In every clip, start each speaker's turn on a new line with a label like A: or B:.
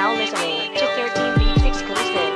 A: now listening to 13 Beats exclusive.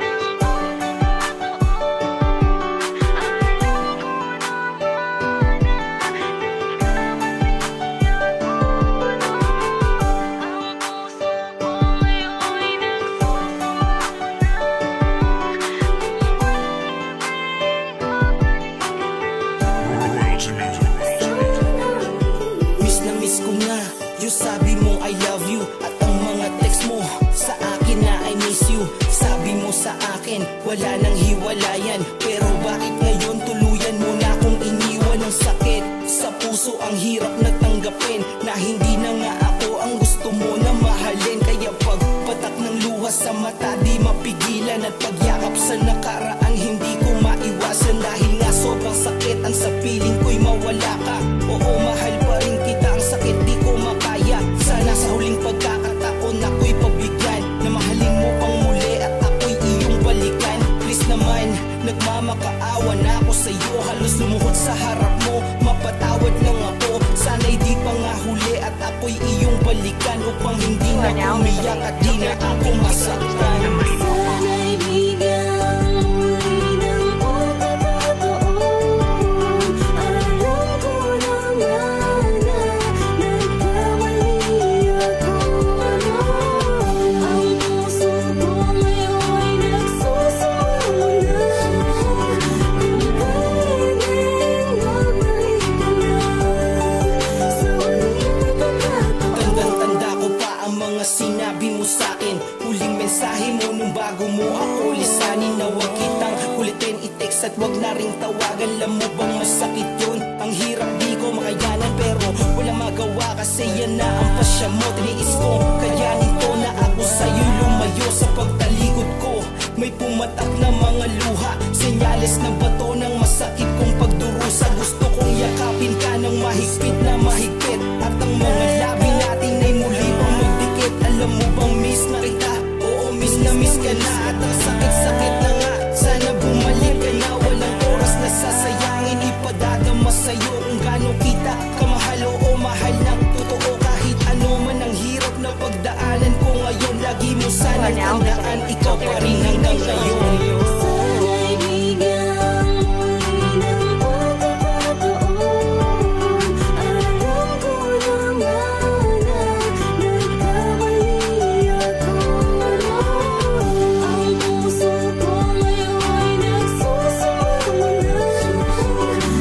B: Miss na miss ko nga yung sabi mo I love you. At ang mga text mo sa akin na I miss you. Sabi mo sa akin wala nang hiwalayan, pero bakit ngayon tuluyan mo na akong iniwan ng sakit? Sa puso ang hirap na tanggapin na hindi na nga ako ang gusto mo na mahalin. Kaya pagpatak ng luha sa mata di mapigilan, at pagyakap sa nakaraan hindi ko maiwasan. Dahil nga sobrang sakit ang sa piling ko'y mawala ka. Oo, mahal pa rin kita, ang sakit di ko makaya. Sana sa huling pagkakataon ako'y pabigyan na mahalin mo pang muli at ako'y iyong balikan. Please naman, nagmamakaawa na ako sa'yo. Halos lumuhod sa harap mo, mapatawad lang ako. Sana'y di pa nga huli at ako'y iyong balikan, upang hindi na umiyak at di na ako masaktan.
C: Sana'y bigyan muli ng pagkakataon. Alam ko naman na nagkamali ako. Ang puso ko ngayon'y nagsusumuna. Kung pwedeng magbalik ka lang sa huling pagkakataon.
B: Tandang-tanda ko pa ang mga sinabi mo sa'kin. Huling mensahe mo nung bago mo ako lisanin, na huwag kitang ulitin i-text at wag na ring tawagan. Alam mo bang masakit yun? Ang hirap di ko makayanan, pero wala magawa kasi yan na ang pasya mo. Tiniis ko kayanin to na ako sa'yo'y lumayo. Sa pagtalikod ko may pumatak na mga luha, senyales ng bato ng masakit kong pagdurusa. Gusto kong yakapin ka ng mahigpit na mahigpit, at ang mga labi natin ay muli pang magdikit. Alam mo bang miss na kita? Oo, miss ka na, at ang sakit-sakit na nga. Sana bumalik ka na, walang oras na sasayangin. Ipadadama sa'yo kung gaano kita kamahal. Oo, mahal ng totoo kahit ano man ang hirap na pagdaanan ko ngayon. Lagi mo sanang tandaan, ikaw pa rin hanggang ngayon.
C: Sana'y bigyan muli ng pagkakataon. Alam ko naman na nagkamali ako. Ang puso ko ngayon'y nagsusumuna.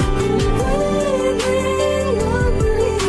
C: Kung pwedeng magbalik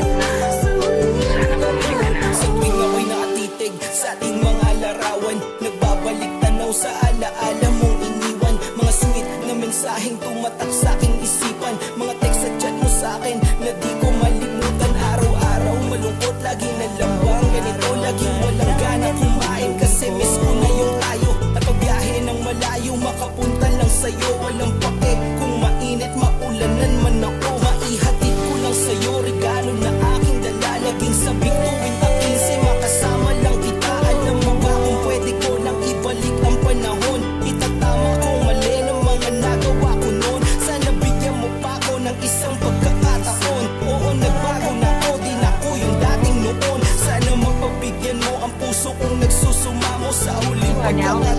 C: ka lang sa huling pagkakataon.
B: Sa tuwing ako'y nakatitig sa ating mga larawan, nagbabalik tanaw sa alaala mong iniwan. Mga sweet na mensaheng tumatak sa aking isipan, mga text at chat mo sa akin na di ko malimutan. Araw-araw malungkot, lagi na lambang ganito, laging walang gana kumain kasi miss ko na yung tayo. At pagbiyahe ng malayo, makapunta lang sa'yo. Walang pake kung mainit, maulanan man ako. Maihatid ko lang sa'yo regalo na aking dala. Laging sabik tuwing takinse, makasama lang kita. Alam mo ba kung pwede ko lang ibalik ang panahon? Itatama ko mali ng mga nagawa ko noon. Sana bigyan mo pa ako ng isang pagkakataon. Oo, nagbago na ako, di na ako yung dating noon. Sana mapagbigyan mo ang puso kong nagsusumamo sa huling pagkakataon.